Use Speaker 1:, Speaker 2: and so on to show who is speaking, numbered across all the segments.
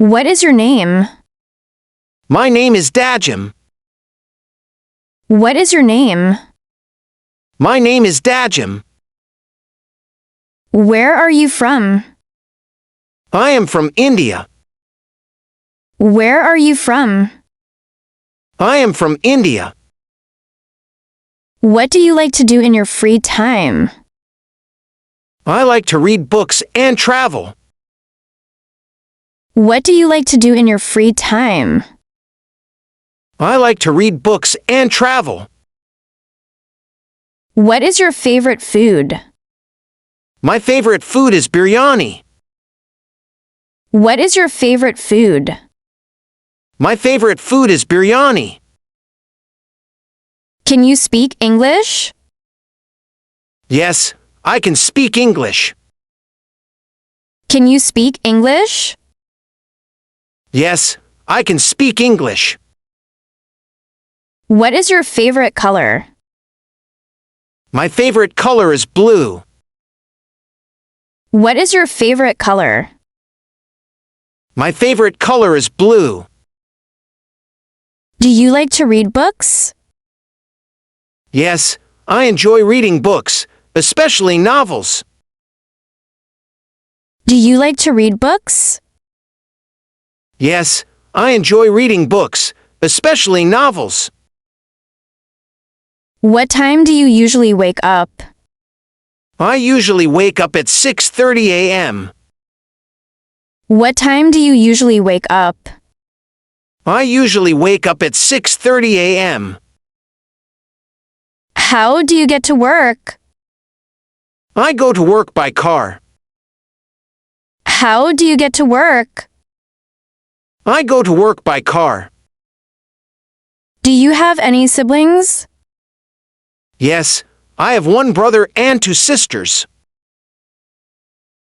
Speaker 1: What is your name?
Speaker 2: My name is Dajim.
Speaker 1: What is your name?
Speaker 2: My name is Dajim.
Speaker 1: Where are you from?
Speaker 2: I am from India.
Speaker 1: Where are you from?
Speaker 2: I am from India.
Speaker 1: What do you like to do in your free time?
Speaker 2: I like to read books and travel.
Speaker 1: What do you like to do in your free time?
Speaker 2: I like to read books and travel.
Speaker 1: What is your favorite food?
Speaker 2: My favorite food is biryani.
Speaker 1: What is your favorite food?
Speaker 2: My favorite food is biryani.
Speaker 1: Can you speak English?
Speaker 2: Yes, I can speak English.
Speaker 1: Can you speak English?
Speaker 2: Yes, I can speak English.
Speaker 1: What is your favorite color?
Speaker 2: My favorite color is blue.
Speaker 1: What is your favorite color?
Speaker 2: My favorite color is blue.
Speaker 1: Do you like to read books?
Speaker 2: Yes, I enjoy reading books, especially novels.
Speaker 1: Do you like to read books?
Speaker 2: Yes, I enjoy reading books, especially novels.
Speaker 1: What time do you usually wake up?
Speaker 2: I usually wake up at 6:30 a.m.
Speaker 1: What time do you usually wake up?
Speaker 2: I usually wake up at 6:30 a.m.
Speaker 1: How do you get to work?
Speaker 2: I go to work by car.
Speaker 1: How do you get to work?
Speaker 2: I go to work by car.
Speaker 1: Do you have any siblings?
Speaker 2: Yes, I have one brother and two sisters.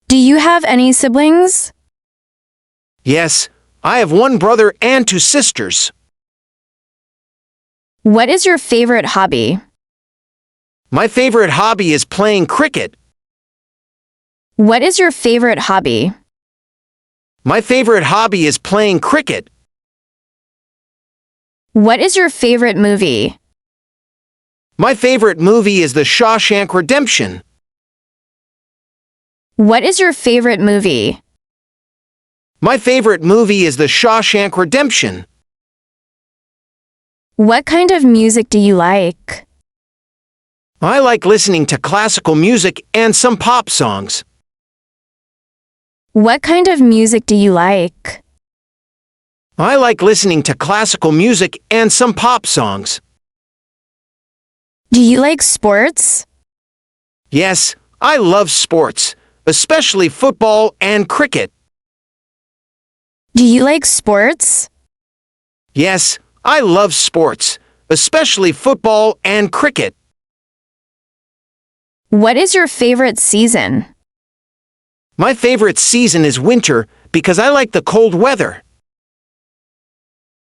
Speaker 1: Do you have any siblings?
Speaker 2: Yes, I have one brother and two sisters.
Speaker 1: What is your favorite hobby?
Speaker 2: My favorite hobby is playing cricket.
Speaker 1: What is your favorite hobby?
Speaker 2: My favorite hobby is playing cricket.
Speaker 1: What is your favorite movie?
Speaker 2: My favorite movie is The Shawshank Redemption.
Speaker 1: What is your favorite movie?
Speaker 2: My favorite movie is The Shawshank Redemption.
Speaker 1: What kind of music do you like?
Speaker 2: I like listening to classical music and some pop songs.
Speaker 1: What kind of music do you like?
Speaker 2: I like listening to classical music and some pop songs.
Speaker 1: Do you like sports?
Speaker 2: Yes, I love sports, especially football and cricket.
Speaker 1: Do you like sports?
Speaker 2: Yes, I love sports, especially football and cricket.
Speaker 1: What is your favorite season?
Speaker 2: My favorite season is winter because I like the cold weather.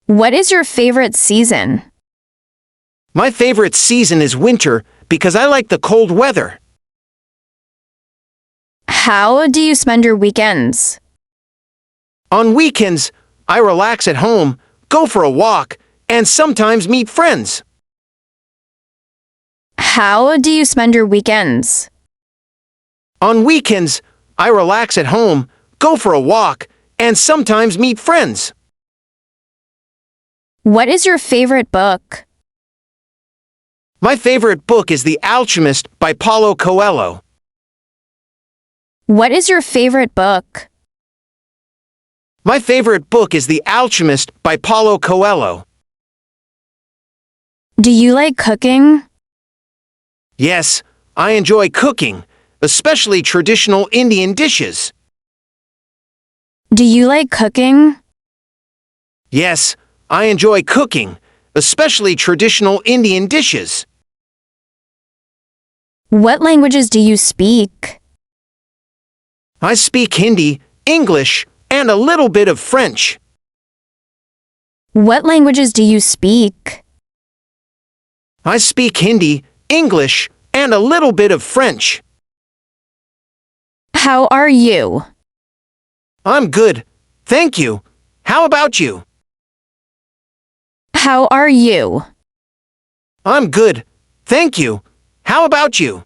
Speaker 1: What is your favorite season?
Speaker 2: My favorite season is winter because I like the cold weather.
Speaker 1: How do you spend your weekends?
Speaker 2: On weekends, I relax at home, go for a walk, and sometimes meet friends.
Speaker 1: How do you spend your weekends?
Speaker 2: On weekends, I relax at home, go for a walk, and sometimes meet friends.
Speaker 1: What is your favorite book?
Speaker 2: My favorite book is The Alchemist by Paulo Coelho.
Speaker 1: What is your favorite book?
Speaker 2: My favorite book is The Alchemist by Paulo Coelho.
Speaker 1: Do you like cooking?
Speaker 2: Yes, I enjoy cooking, especially traditional Indian dishes.
Speaker 1: Do you like cooking?
Speaker 2: Yes, I enjoy cooking, especially traditional Indian dishes.
Speaker 1: What languages do you speak?
Speaker 2: I speak Hindi, English, and a little bit of French.
Speaker 1: What languages do you speak?
Speaker 2: I speak Hindi, English, and a little bit of French.
Speaker 1: How are you?
Speaker 2: I'm good, Thank you. How about you?
Speaker 1: How are you?
Speaker 2: I'm good. Thank you. How about you?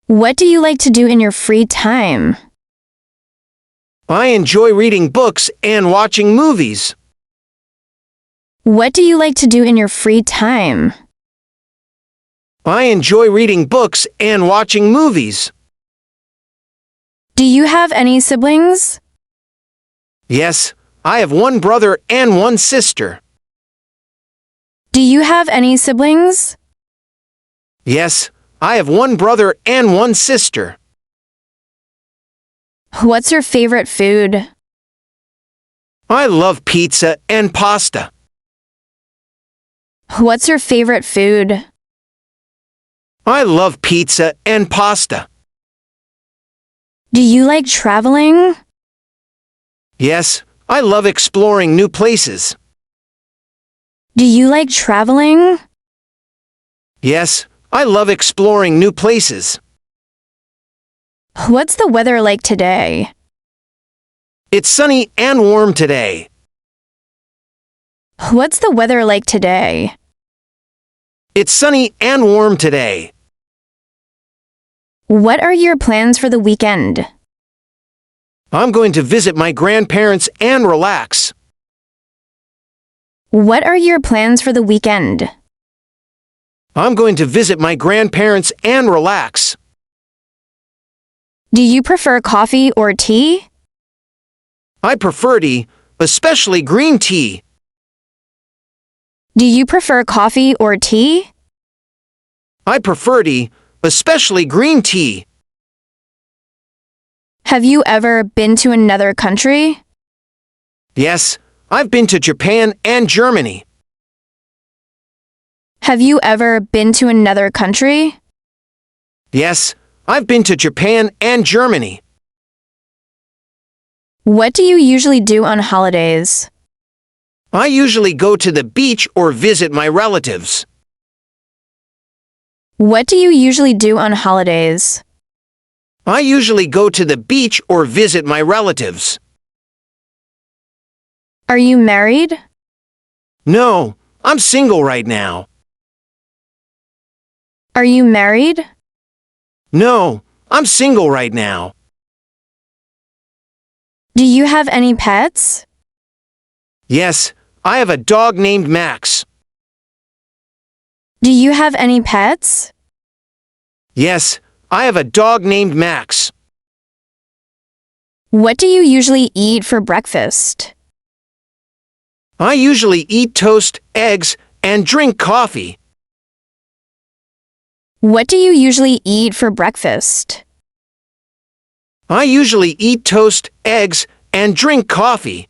Speaker 1: What do you like to do in your free time?
Speaker 2: I enjoy reading books and watching movies.
Speaker 1: What do you like to do in your free time?
Speaker 2: I enjoy reading books and watching movies.
Speaker 1: Do you have any siblings?
Speaker 2: Yes, I have one brother and one sister.
Speaker 1: Do you have any siblings?
Speaker 2: Yes, I have one brother and one sister.
Speaker 1: What's your favorite food?
Speaker 2: I love pizza and pasta.
Speaker 1: What's your favorite food?
Speaker 2: I love pizza and pasta.
Speaker 1: Do you like traveling?
Speaker 2: Yes, I love exploring new places.
Speaker 1: Do you like traveling?
Speaker 2: Yes, I love exploring new places.
Speaker 1: What's the weather like today?
Speaker 2: It's sunny and warm today.
Speaker 1: What's the weather like today?
Speaker 2: It's sunny and warm today.
Speaker 1: What are your plans for the weekend?
Speaker 2: I'm going to visit my grandparents and relax.
Speaker 1: What are your plans for the weekend?
Speaker 2: I'm going to visit my grandparents and relax.
Speaker 1: Do you prefer coffee or tea?
Speaker 2: I prefer tea, especially green tea.
Speaker 1: Do you prefer coffee or tea?
Speaker 2: I prefer tea, especially green tea.
Speaker 1: Have you ever been to another country?
Speaker 2: Yes, I've been to Japan and Germany.
Speaker 1: Have you ever been to another country?
Speaker 2: Yes, I've been to Japan and Germany.
Speaker 1: What do you usually do on holidays?
Speaker 2: I usually go to the beach or visit my relatives.
Speaker 1: What do you usually do on holidays?
Speaker 2: I usually go to the beach or visit my relatives.
Speaker 1: Are you married?
Speaker 2: No, I'm single right now.
Speaker 1: Are you married?
Speaker 2: No, I'm single right now.
Speaker 1: Do you have any pets?
Speaker 2: Yes, I have a dog named Max.
Speaker 1: Do you have any pets?
Speaker 2: Yes, I have a dog named Max.
Speaker 1: What do you usually eat for breakfast?
Speaker 2: I usually eat toast, eggs, and drink coffee.
Speaker 1: What do you usually eat for breakfast?
Speaker 2: I usually eat toast, eggs, and drink coffee.